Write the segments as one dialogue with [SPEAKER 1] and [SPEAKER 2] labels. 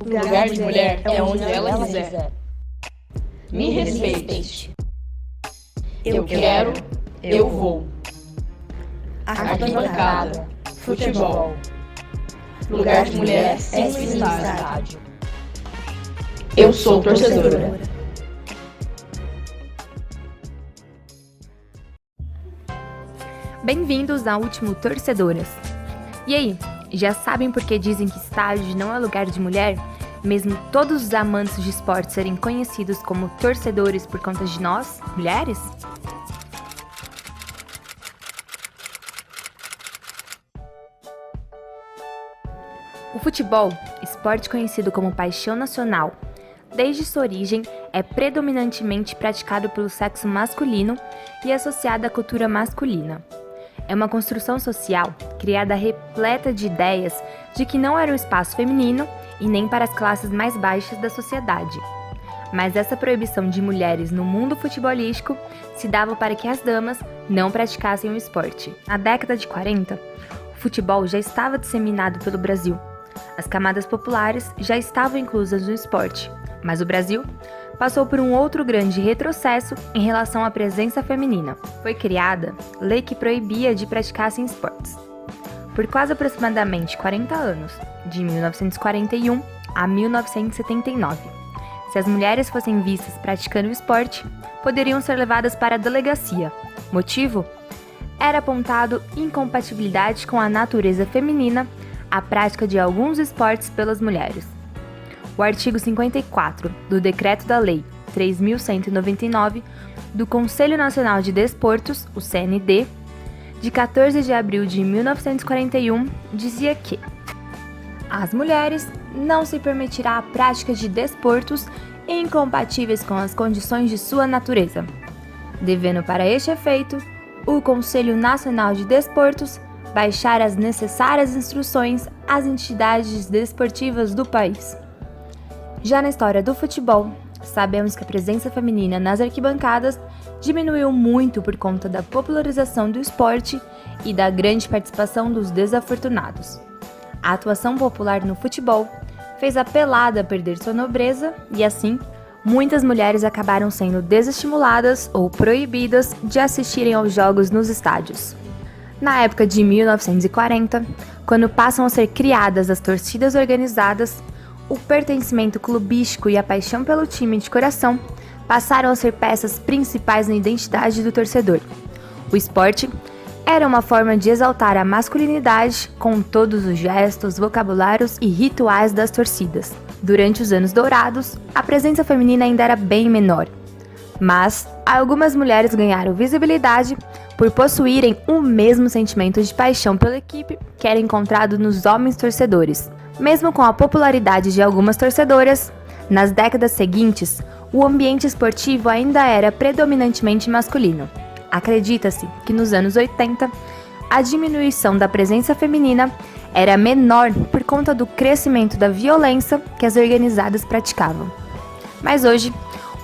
[SPEAKER 1] Lugar de mulher é onde ela quiser. Me respeite. Eu quero, eu vou. Arquibancada, futebol. Lugar de mulher é no estádio. Eu sou torcedora.
[SPEAKER 2] Bem-vindos ao último Torcedoras. E aí, já sabem por que dizem que estádio não é lugar de mulher? Mesmo todos os amantes de esporte serem conhecidos como torcedores por conta de nós, mulheres? O futebol, esporte conhecido como paixão nacional, desde sua origem é predominantemente praticado pelo sexo masculino e associado à cultura masculina. É uma construção social criada repleta de ideias de que não era um espaço feminino e nem para as classes mais baixas da sociedade. Mas essa proibição de mulheres no mundo futebolístico se dava para que as damas não praticassem o esporte. Na década de 40, o futebol já estava disseminado pelo Brasil. As camadas populares já estavam inclusas no esporte, mas o Brasil passou por um outro grande retrocesso em relação à presença feminina. Foi criada lei que proibia de praticassem esportes. Por quase aproximadamente 40 anos, de 1941 a 1979, se as mulheres fossem vistas praticando o esporte, poderiam ser levadas para a delegacia. Motivo? Era apontado incompatibilidade com a natureza feminina a prática de alguns esportes pelas mulheres. O artigo 54 do Decreto da Lei 3.199 do Conselho Nacional de Desportos, o CND, de 14 de abril de 1941, dizia que as mulheres não se permitirá a prática de desportos incompatíveis com as condições de sua natureza, devendo para este efeito o Conselho Nacional de Desportos baixar as necessárias instruções às entidades desportivas do país. Já na história do futebol, sabemos que a presença feminina nas arquibancadas diminuiu muito por conta da popularização do esporte e da grande participação dos desafortunados. A atuação popular no futebol fez a pelada perder sua nobreza e, assim, muitas mulheres acabaram sendo desestimuladas ou proibidas de assistirem aos jogos nos estádios. Na época de 1940, quando passam a ser criadas as torcidas organizadas, o pertencimento clubístico e a paixão pelo time de coração passaram a ser peças principais na identidade do torcedor. O esporte era uma forma de exaltar a masculinidade com todos os gestos, vocabulários e rituais das torcidas. Durante os anos dourados, a presença feminina ainda era bem menor, mas algumas mulheres ganharam visibilidade por possuírem o mesmo sentimento de paixão pela equipe que era encontrado nos homens torcedores. Mesmo com a popularidade de algumas torcedoras, nas décadas seguintes, o ambiente esportivo ainda era predominantemente masculino. Acredita-se que nos anos 80, a diminuição da presença feminina era menor por conta do crescimento da violência que as organizadas praticavam. Mas hoje,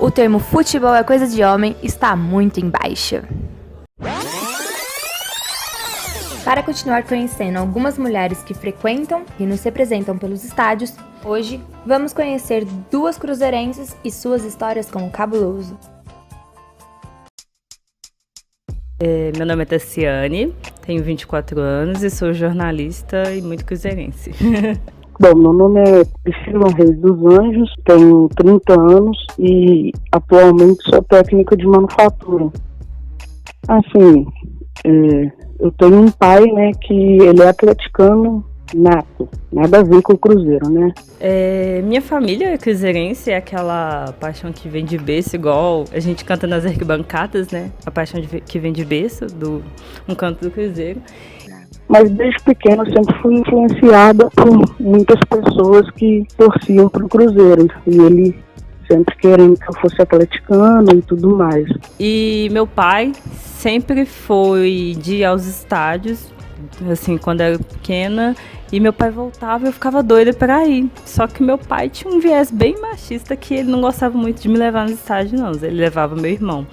[SPEAKER 2] o termo futebol é coisa de homem está muito em baixa. Para continuar conhecendo algumas mulheres que frequentam e nos representam pelos estádios, hoje vamos conhecer duas cruzeirenses e suas histórias com o cabuloso.
[SPEAKER 3] Meu nome é Tassiane, tenho 24 anos e sou jornalista e muito cruzeirense.
[SPEAKER 4] Bom, meu nome é Priscila Reis dos Anjos, tenho 30 anos e atualmente sou técnica de manufatura. Assim, eu tenho um pai, né, que ele é atleticano nato, nada a ver com o Cruzeiro, né?
[SPEAKER 3] Minha família é cruzeirense, é aquela paixão que vem de berço, igual a gente canta nas arquibancadas, né? A paixão que vem de berço, um canto do Cruzeiro.
[SPEAKER 4] Mas desde pequena eu sempre fui influenciada por muitas pessoas que torciam pro Cruzeiro. E ele sempre querendo que eu fosse atleticano e tudo mais.
[SPEAKER 3] E meu pai sempre foi de ir aos estádios, assim, quando eu era pequena, e meu pai voltava e eu ficava doida pra ir. Só que meu pai tinha um viés bem machista que ele não gostava muito de me levar nos estádios, não. Ele levava meu irmão.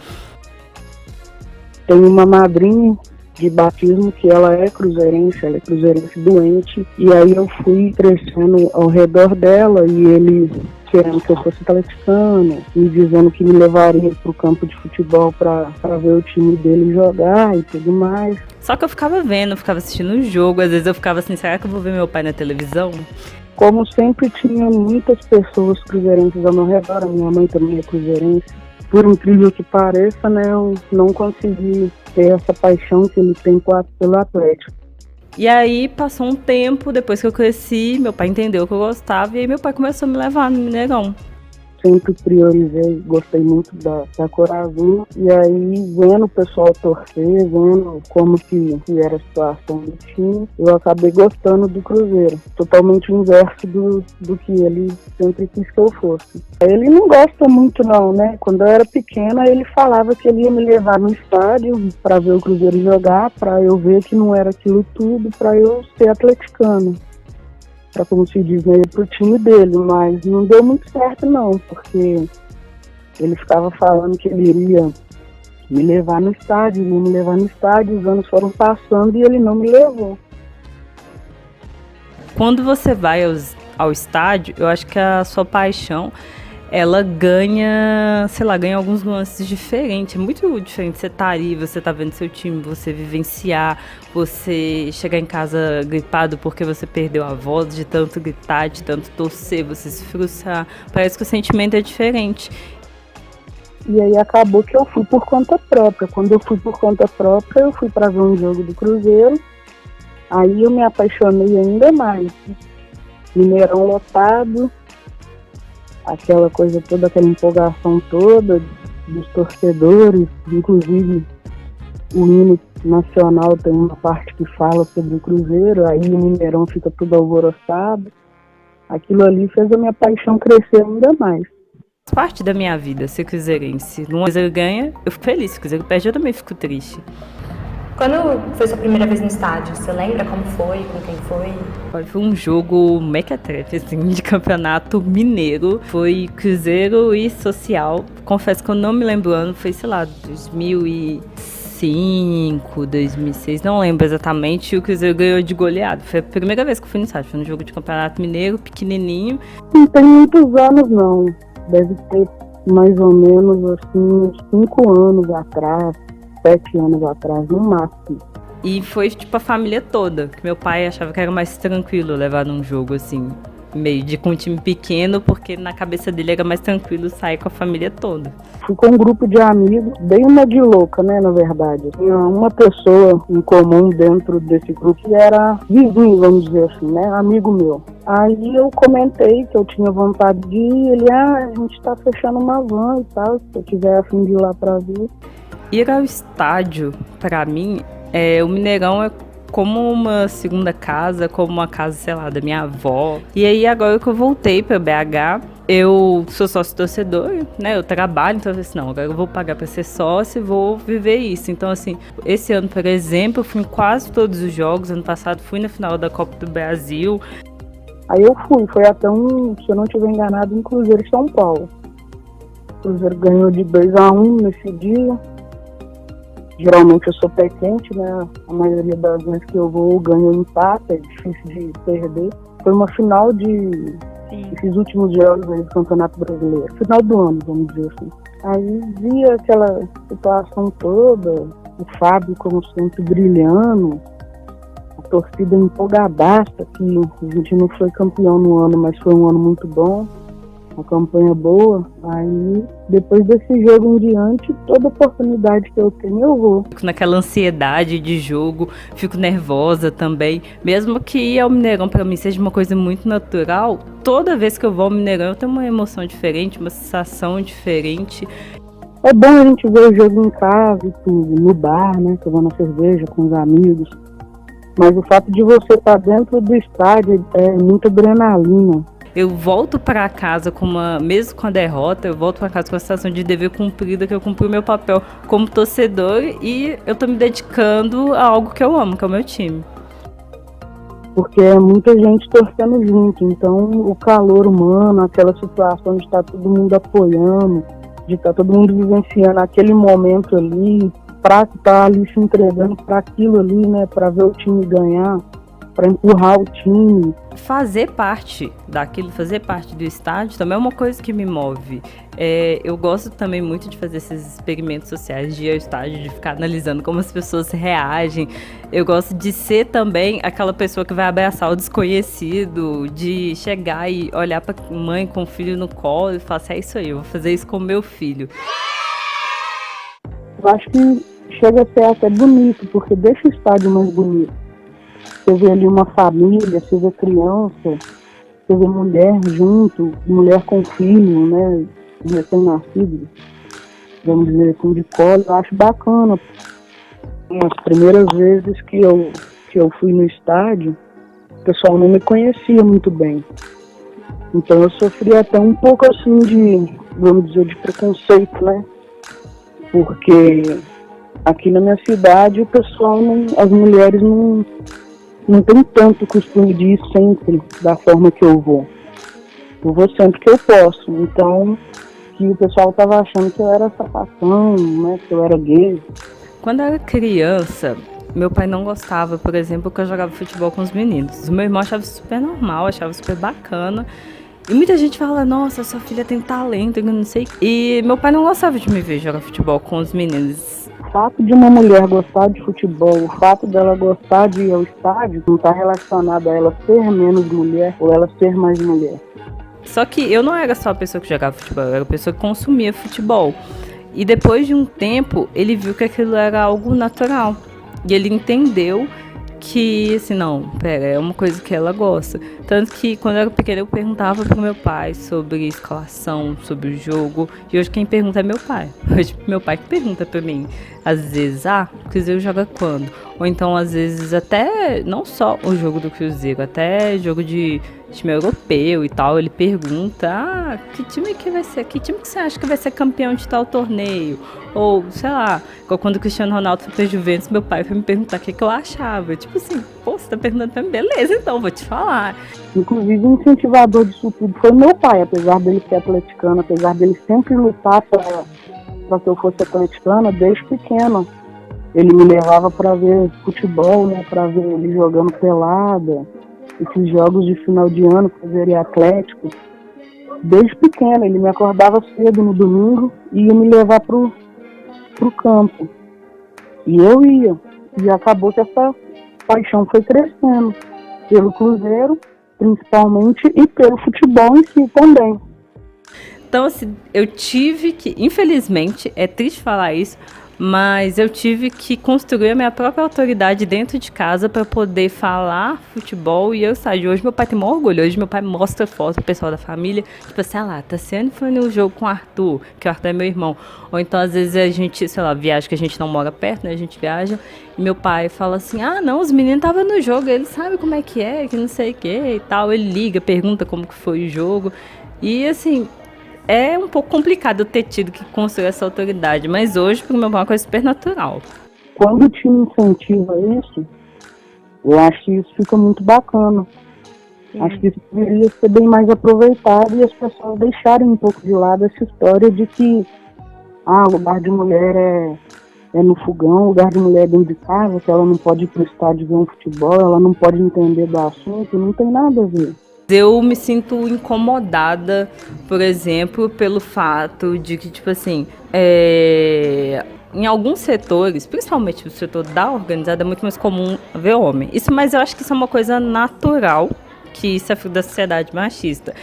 [SPEAKER 4] Tenho uma madrinha de batismo que ela é cruzeirense doente, e aí eu fui crescendo ao redor dela e ele querendo que eu fosse atleticano, me dizendo que me levaria pro campo de futebol para ver o time dele jogar e tudo mais.
[SPEAKER 3] Só que eu ficava vendo, ficava assistindo o jogo, às vezes eu ficava assim, será que eu vou ver meu pai na televisão?
[SPEAKER 4] Como sempre tinha muitas pessoas cruzeirenses ao meu redor, a minha mãe também é cruzeirense, por incrível que pareça, né, eu não consegui ter essa paixão que ele tem pelo Atlético.
[SPEAKER 3] E aí passou um tempo, depois que eu cresci, meu pai entendeu que eu gostava e aí meu pai começou a me levar no Mineirão.
[SPEAKER 4] Sempre priorizei, gostei muito da cor azul, e aí vendo o pessoal torcer, vendo como que era a situação do time, eu acabei gostando do Cruzeiro, totalmente o inverso do que ele sempre quis que eu fosse. Ele não gosta muito não, né? Quando eu era pequena, ele falava que ele ia me levar no estádio para ver o Cruzeiro jogar, para eu ver que não era aquilo tudo, para eu ser atleticano. Para, como se diz, né, pro time dele, mas não deu muito certo não, porque ele ficava falando que ele iria me levar no estádio, os anos foram passando e ele não me levou.
[SPEAKER 3] Quando você vai ao estádio, eu acho que a sua paixão, ela ganha, sei lá, ganha alguns nuances diferentes. É muito diferente você tá ali, você tá vendo seu time, você vivenciar, você chegar em casa gripado porque você perdeu a voz de tanto gritar, de tanto torcer, você se frustrar. Parece que o sentimento é diferente.
[SPEAKER 4] E aí acabou que eu fui por conta própria. Quando eu fui por conta própria, eu fui para ver um jogo do Cruzeiro. Aí eu me apaixonei ainda mais. Mineirão lotado, aquela coisa toda, aquela empolgação toda dos torcedores, inclusive o hino nacional tem uma parte que fala sobre o Cruzeiro, aí o Mineirão fica tudo alvoroçado. Aquilo ali fez a minha paixão crescer ainda mais.
[SPEAKER 3] Faz parte da minha vida ser cruzeirense. Se o Cruzeiro ganha, eu fico feliz. Se o Cruzeiro perde, eu também fico triste.
[SPEAKER 2] Quando foi sua primeira vez no estádio, você lembra como foi, com quem foi?
[SPEAKER 3] Foi um jogo mequetrefe, assim, de campeonato mineiro. Foi Cruzeiro e Social. Confesso que eu não me lembro o ano, foi, sei lá, 2005, 2006, não lembro exatamente. E o Cruzeiro ganhou de goleada. Foi a primeira vez que eu fui no estádio, foi um jogo de campeonato mineiro, pequenininho.
[SPEAKER 4] Não tem muitos anos, não. Deve ter mais ou menos, assim, uns 5 anos atrás. 7 anos atrás, no máximo.
[SPEAKER 3] E foi tipo a família toda, que meu pai achava que era mais tranquilo levar num jogo assim, meio de com um time pequeno, porque na cabeça dele era mais tranquilo sair com a família toda.
[SPEAKER 4] Fui com um grupo de amigos, bem uma de louca, né, na verdade. Tinha uma pessoa em comum dentro desse grupo que era vizinho, vamos dizer assim, né, amigo meu. Aí eu comentei que eu tinha vontade de ir, ele, a gente tá fechando uma van e tal, se eu tiver a fim de ir lá pra ver.
[SPEAKER 3] Ir ao estádio, pra mim, o Mineirão é como uma segunda casa, como uma casa, sei lá, da minha avó. E aí, agora que eu voltei pra BH, eu sou sócio torcedor, né? Eu trabalho, então eu falei assim, não, agora eu vou pagar pra ser sócio e vou viver isso. Então, assim, esse ano, por exemplo, eu fui em quase todos os jogos. Ano passado, fui na final da Copa do Brasil.
[SPEAKER 4] Aí eu foi até se eu não estiver enganado, um Cruzeiro e São Paulo. O Cruzeiro ganhou de 2-1 nesse dia. Geralmente eu sou pé quente, né? A maioria das vezes que eu vou ganho empate, é difícil de perder. Foi uma final esses últimos jogos aí do Campeonato Brasileiro. Final do ano, vamos dizer assim. Aí vi aquela situação toda, o Fábio, como sempre, brilhando, a torcida empolgadaça, que a gente não foi campeão no ano, mas foi um ano muito bom. Uma campanha boa, aí depois desse jogo em diante, toda oportunidade que eu tenho, eu vou.
[SPEAKER 3] Fico naquela ansiedade de jogo, fico nervosa também. Mesmo que ir ao Mineirão pra mim seja uma coisa muito natural, toda vez que eu vou ao Mineirão eu tenho uma emoção diferente, uma sensação diferente.
[SPEAKER 4] É bom a gente ver o jogo em casa e tudo, no bar, né, tomando cerveja com os amigos. Mas o fato de você estar dentro do estádio é muita adrenalina.
[SPEAKER 3] Eu volto para casa mesmo com a derrota, eu volto para casa com a sensação de dever cumprido, que eu cumpri o meu papel como torcedor e eu tô me dedicando a algo que eu amo, que é o meu time.
[SPEAKER 4] Porque é muita gente torcendo junto, então o calor humano, aquela situação de estar todo mundo apoiando, de estar todo mundo vivenciando aquele momento ali, fraco tá ali se entregando para aquilo ali, né? Para ver o time ganhar, para empurrar o time.
[SPEAKER 3] Fazer parte daquilo, fazer parte do estádio também é uma coisa que me move. Eu gosto também muito de fazer esses experimentos sociais, de ir ao estádio, de ficar analisando como as pessoas reagem. Eu gosto de ser também aquela pessoa que vai abraçar o desconhecido, de chegar e olhar para mãe com o filho no colo e falar assim, é isso aí, eu vou fazer isso com o meu filho.
[SPEAKER 4] Eu acho que chega a ser até bonito, porque deixa o estádio mais bonito. Você vê ali uma família, você vê criança, você vê mulher junto, mulher com filho, né, recém-nascido, vamos dizer assim, de colo. Eu acho bacana. As primeiras vezes que eu fui no estádio, o pessoal não me conhecia muito bem. Então eu sofri até um pouco assim de, vamos dizer, de preconceito, né? Porque aqui na minha cidade o pessoal, as mulheres não tem tanto costume de ir sempre da forma que eu vou. Eu vou sempre que eu posso. Então, que o pessoal tava achando que eu era sapatão, né? Que eu era gay.
[SPEAKER 3] Quando eu era criança, meu pai não gostava, por exemplo, que eu jogava futebol com os meninos. O meu irmão achava super normal, achava super bacana. E muita gente fala, nossa, sua filha tem talento, eu não sei. E meu pai não gostava de me ver jogar futebol com os meninos.
[SPEAKER 4] O fato de uma mulher gostar de futebol, o fato dela gostar de ir ao estádio, não está relacionado a ela ser menos mulher ou ela ser mais mulher.
[SPEAKER 3] Só que eu não era só a pessoa que jogava futebol, eu era a pessoa que consumia futebol. E depois de um tempo, ele viu que aquilo era algo natural. E ele entendeu que, assim, não, pera, é uma coisa que ela gosta. Tanto que, quando eu era pequena, eu perguntava pro meu pai sobre escalação, sobre o jogo. E hoje quem pergunta é meu pai. Hoje meu pai que pergunta pra mim. Às vezes, o Cruzeiro joga quando? Ou então, às vezes, até, não só o jogo do Cruzeiro, até jogo de time europeu e tal, ele pergunta, que time que vai ser? Que time que você acha que vai ser campeão de tal torneio? Ou, sei lá, igual quando o Cristiano Ronaldo foi pra Juventus, meu pai foi me perguntar o que eu achava. Tipo assim, pô, você tá perguntando pra mim? Beleza, então, vou te falar.
[SPEAKER 4] Inclusive, o incentivador disso tudo foi meu pai, apesar dele ser atleticano, apesar dele sempre lutar para que eu fosse atleticana, desde pequena. Ele me levava para ver futebol, né, para ver ele jogando pelada, esses jogos de final de ano, fazer Atlético. Desde pequena, ele me acordava cedo no domingo e ia me levar pro campo. E eu ia. E acabou que essa paixão foi crescendo. Pelo Cruzeiro, principalmente, e pelo futebol em si também.
[SPEAKER 3] Então, assim, eu tive que, infelizmente, é triste falar isso, mas eu tive que construir a minha própria autoridade dentro de casa para poder falar futebol e eu saio. Hoje meu pai tem maior orgulho, hoje meu pai mostra foto pro pessoal da família, tipo assim, lá, Tassiane foi no jogo com o Arthur, que o Arthur é meu irmão. Ou então, às vezes, a gente, sei lá, viaja, que a gente não mora perto, né, a gente viaja, e meu pai fala assim, não, os meninos estavam no jogo, ele sabe como é, que não sei o que e tal, ele liga, pergunta como que foi o jogo, e assim... É um pouco complicado eu ter tido que construir essa autoridade, mas hoje, para o meu pai, é uma coisa super natural.
[SPEAKER 4] Quando o time incentiva isso, eu acho que isso fica muito bacana. Sim. Acho que isso deveria ser bem mais aproveitado e as pessoas deixarem um pouco de lado essa história de que o lugar de mulher é no fogão, o lugar de mulher é dentro de casa, que ela não pode ir para o estádio ver um futebol, ela não pode entender do assunto, não tem nada a ver.
[SPEAKER 3] Eu me sinto incomodada, por exemplo, pelo fato de que, tipo assim, em alguns setores, principalmente no setor da organizada, é muito mais comum ver homem. Mas eu acho que isso é uma coisa natural, que isso é fruto da sociedade machista.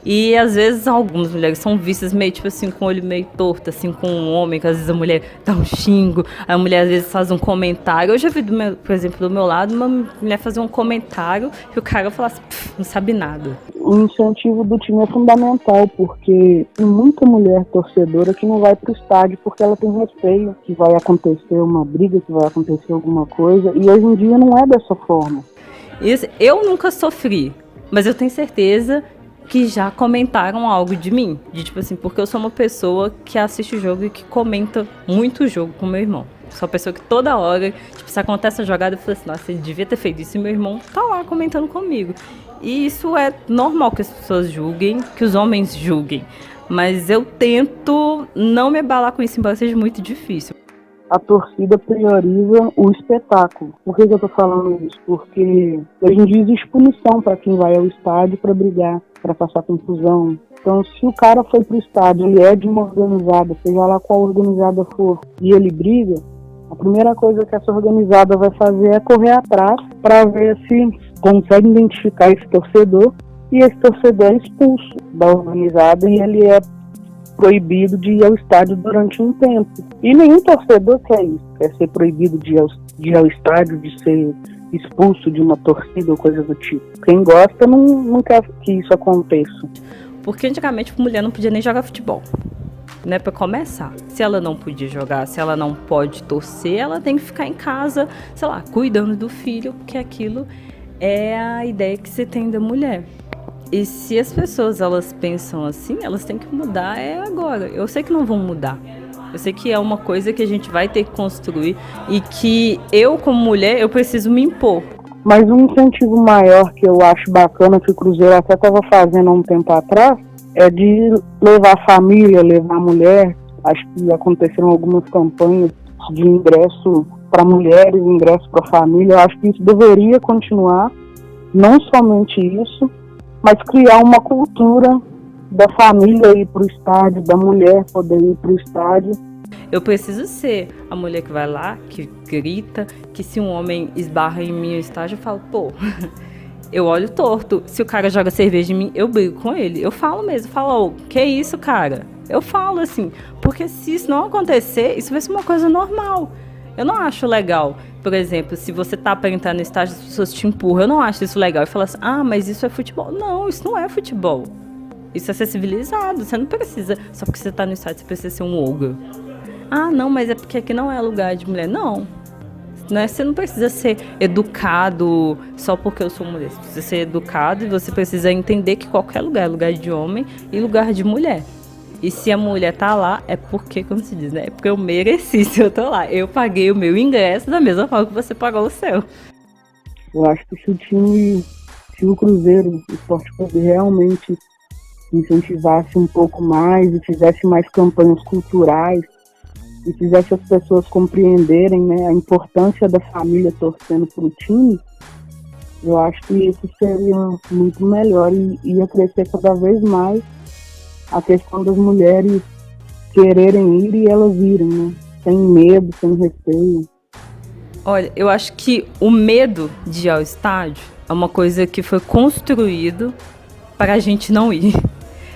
[SPEAKER 3] E, às vezes, algumas mulheres são vistas meio, tipo assim, com o olho meio torto, assim, com um homem, que às vezes a mulher dá um xingo, a mulher, às vezes, faz um comentário. Eu já vi, por exemplo, do meu lado, uma mulher fazer um comentário e o cara falar assim, não sabe nada.
[SPEAKER 4] O incentivo do time é fundamental, porque tem muita mulher torcedora que não vai pro estádio porque ela tem receio que vai acontecer uma briga, que vai acontecer alguma coisa, e hoje em dia não é dessa forma.
[SPEAKER 3] Eu nunca sofri, mas eu tenho certeza que já comentaram algo de mim, de tipo assim, porque eu sou uma pessoa que assiste o jogo e que comenta muito o jogo com meu irmão. Sou uma pessoa que toda hora, tipo, se acontece a jogada, eu falo assim, nossa, ele devia ter feito isso, e meu irmão tá lá comentando comigo. E isso é normal que as pessoas julguem, que os homens julguem, mas eu tento não me abalar com isso, embora seja muito difícil.
[SPEAKER 4] a torcida prioriza o espetáculo. Por que eu tô falando isso? Porque hoje em dia existe punição para quem vai ao estádio para brigar, para passar confusão. Então, se o cara foi pro estádio, ele é de uma organizada, seja lá qual organizada for, e ele briga, a primeira coisa que essa organizada vai fazer é correr atrás para ver se consegue identificar esse torcedor, e esse torcedor é expulso da organizada e ele é proibido de ir ao estádio durante um tempo. E nenhum torcedor quer isso, quer ser proibido de ir ao estádio, de ser expulso de uma torcida ou coisa do tipo. Quem gosta não quer que isso aconteça.
[SPEAKER 3] Porque antigamente a mulher não podia nem jogar futebol, né, para começar. Se ela não podia jogar, se ela não pode torcer, ela tem que ficar em casa, sei lá, cuidando do filho, porque aquilo é a ideia que se tem da mulher. E se as pessoas, elas pensam assim, elas têm que mudar agora. Eu sei que não vão mudar. Eu sei que é uma coisa que a gente vai ter que construir e que eu, como mulher, eu preciso me impor.
[SPEAKER 4] Mas um incentivo maior que eu acho bacana, que o Cruzeiro até estava fazendo há um tempo atrás, é de levar a família, levar a mulher. Acho que aconteceram algumas campanhas de ingresso para mulheres, ingresso para família. Eu acho que isso deveria continuar, não somente isso, mas criar uma cultura da família ir para o estádio, da mulher poder ir para o estádio.
[SPEAKER 3] Eu preciso ser a mulher que vai lá, que grita, que se um homem esbarra em mim no estádio, eu falo, pô, eu olho torto. Se o cara joga cerveja em mim, eu brigo com ele. Eu falo mesmo, falo, que isso, cara? Eu falo assim, porque se isso não acontecer, isso vai ser uma coisa normal. Eu não acho legal. Por exemplo, se você tá para entrar no estádio, as pessoas te empurram. Eu não acho isso legal. Eu falo assim, mas isso é futebol. Não, isso não é futebol. Isso é ser civilizado. Você não precisa, só porque você tá no estádio, você precisa ser um ogro. Não, mas é porque aqui não é lugar de mulher. Não. Você não precisa ser educado só porque eu sou mulher. Você precisa ser educado e você precisa entender que qualquer lugar é lugar de homem e lugar de mulher. E se a mulher tá lá, é porque, como se diz, né? É porque eu mereci se eu tô lá. Eu paguei o meu ingresso da mesma forma que você pagou o seu.
[SPEAKER 4] Eu acho que se o Cruzeiro, o Sport Clube, realmente incentivasse um pouco mais e fizesse mais campanhas culturais e fizesse as pessoas compreenderem, né, a importância da família torcendo pro time, eu acho que isso seria muito melhor e ia crescer cada vez mais a questão das mulheres quererem ir e elas irem, né? Sem medo, sem receio.
[SPEAKER 3] Olha, eu acho que o medo de ir ao estádio é uma coisa que foi construído para a gente não ir.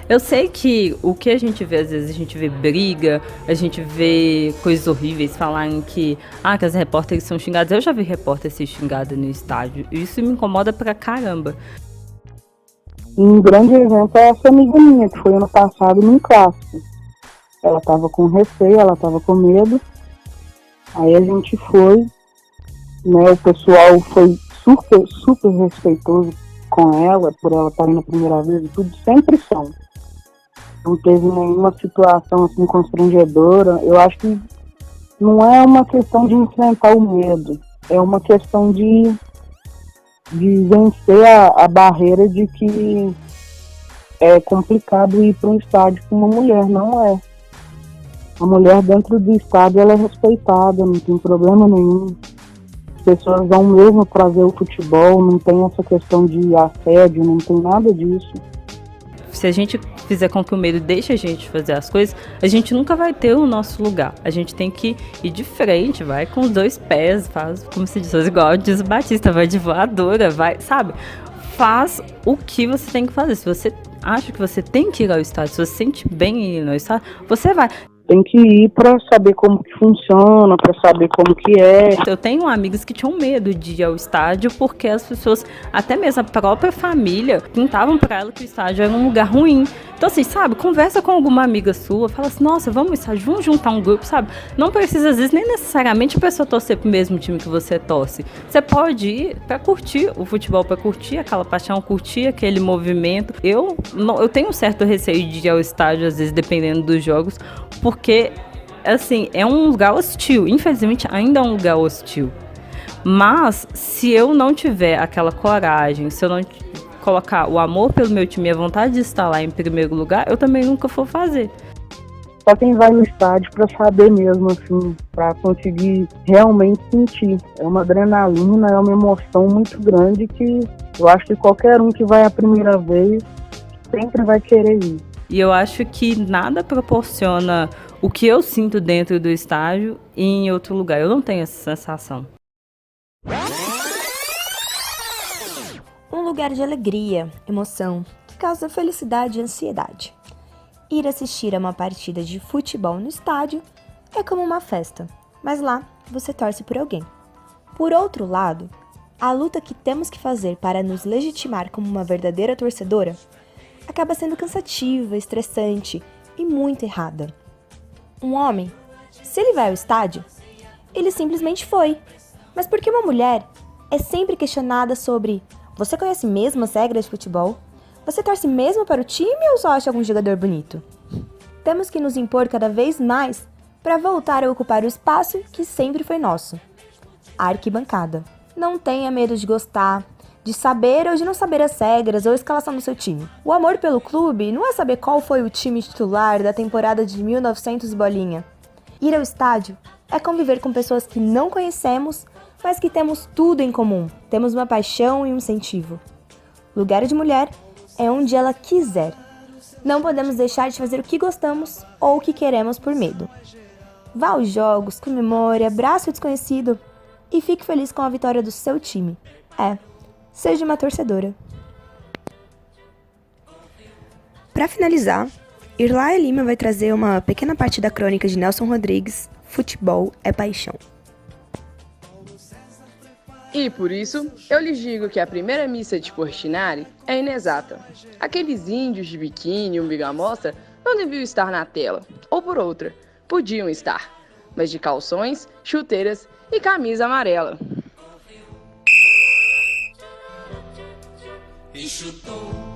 [SPEAKER 3] Eu sei que o que a gente vê, às vezes a gente vê briga, a gente vê coisas horríveis, falarem que as repórteres são xingadas. Eu já vi repórter ser xingada no estádio, e isso me incomoda pra caramba.
[SPEAKER 4] Um grande exemplo é essa amiga minha, que foi ano passado num clássico. Ela tava com receio, ela tava com medo. Aí a gente foi, né, o pessoal foi super respeitoso com ela, por ela estar indo a primeira vez e tudo, sempre são. Não teve nenhuma situação assim constrangedora. Eu acho que não é uma questão de enfrentar o medo, é uma questão de vencer a barreira de que é complicado ir para um estádio com uma mulher. Não é. A mulher dentro do estádio, ela é respeitada, não tem problema nenhum. As pessoas vão mesmo para ver o futebol, não tem essa questão de assédio, não tem nada disso.
[SPEAKER 3] Se a gente fizer com que o medo deixe a gente fazer as coisas, a gente nunca vai ter o nosso lugar. A gente tem que ir de frente, vai com os dois pés, faz, como se diz, igual diz o Batista, vai de voadora, vai, sabe? Faz o que você tem que fazer. Se você acha que você tem que ir ao estádio, se você se sente bem em ir ao estádio, você vai.
[SPEAKER 4] Tem que ir para saber como que funciona, para saber como que é.
[SPEAKER 3] Eu tenho amigos que tinham medo de ir ao estádio porque as pessoas, até mesmo a própria família, pintavam para ela que o estádio era um lugar ruim. Então assim, sabe, conversa com alguma amiga sua, fala assim, nossa, vamos ao estádio, vamos juntar um grupo, sabe? Não precisa, às vezes, nem necessariamente a pessoa torcer pro mesmo time que você torce. Você pode ir para curtir o futebol, para curtir aquela paixão, curtir aquele movimento. Eu tenho um certo receio de ir ao estádio, às vezes, dependendo dos jogos, porque, assim, é um lugar hostil. Infelizmente, ainda é um lugar hostil. Mas, se eu não tiver aquela coragem, se eu não colocar o amor pelo meu time e a vontade de estar lá em primeiro lugar, eu também nunca vou fazer.
[SPEAKER 4] só quem vai no estádio para saber mesmo, assim, para conseguir realmente sentir. É uma adrenalina, é uma emoção muito grande que eu acho que qualquer um que vai a primeira vez sempre vai querer ir.
[SPEAKER 3] E eu acho que nada proporciona o que eu sinto dentro do estádio e em outro lugar. Eu não tenho essa sensação.
[SPEAKER 2] Um lugar de alegria, emoção, que causa felicidade e ansiedade. Ir assistir a uma partida de futebol no estádio é como uma festa, mas lá você torce por alguém. Por outro lado, a luta que temos que fazer para nos legitimar como uma verdadeira torcedora acaba sendo cansativa, estressante e muito errada. Um homem, se ele vai ao estádio, ele simplesmente foi. Mas por que uma mulher é sempre questionada sobre: você conhece mesmo as regras de futebol? Você torce mesmo para o time ou só acha algum jogador bonito? Temos que nos impor cada vez mais para voltar a ocupar o espaço que sempre foi nosso. A arquibancada. Não tenha medo de gostar, de saber ou de não saber as regras ou a escalação do seu time. O amor pelo clube não é saber qual foi o time titular da temporada de 1900 e bolinha. Ir ao estádio é conviver com pessoas que não conhecemos, mas que temos tudo em comum. Temos uma paixão e um incentivo. Lugar de mulher é onde ela quiser. Não podemos deixar de fazer o que gostamos ou o que queremos por medo. Vá aos jogos, comemore, abrace o desconhecido e fique feliz com a vitória do seu time. Seja uma torcedora. Para finalizar, Irlaia Lima vai trazer uma pequena parte da crônica de Nelson Rodrigues, Futebol é Paixão.
[SPEAKER 1] E por isso, eu lhes digo que a primeira missa de Portinari é inexata. Aqueles índios de biquíni e umbigo à mostra não deviam estar na tela, ou por outra, podiam estar, mas de calções, chuteiras e camisa amarela.
[SPEAKER 5] E chutou.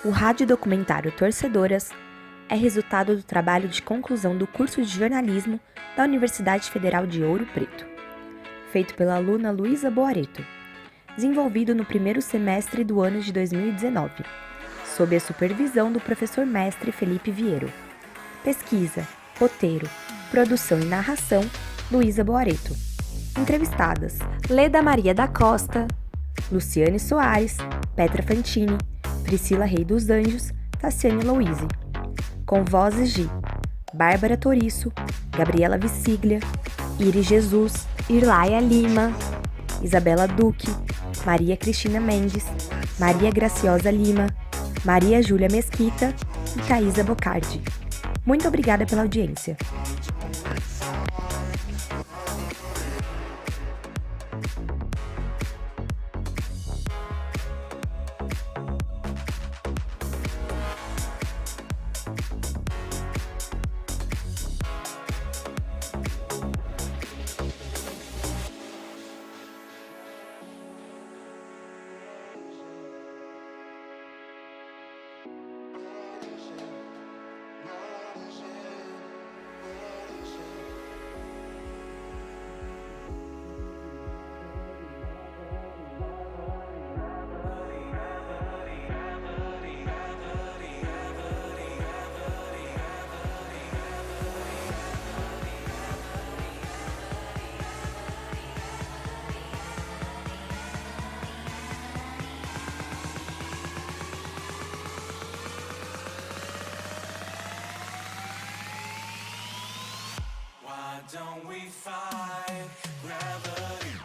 [SPEAKER 2] O radiodocumentário Torcedoras é resultado do trabalho de conclusão do curso de jornalismo da Universidade Federal de Ouro Preto, feito pela aluna Luísa Boareto, desenvolvido no primeiro semestre do ano de 2019, sob a supervisão do professor mestre Felipe Vieiro. Pesquisa, roteiro, produção e narração, Luísa Boareto. Entrevistadas, Leda Maria da Costa, Luciane Soares, Petra Fantini, Priscila Rei dos Anjos, Tassiane Louise. Com vozes de Bárbara Toriço, Gabriela Vissiglia, Iris Jesus, Irlaia Lima, Isabela Duque, Maria Cristina Mendes, Maria Graciosa Lima, Maria Júlia Mesquita e Thaisa Bocardi. Muito obrigada pela audiência.
[SPEAKER 5] Don't we fight gravity?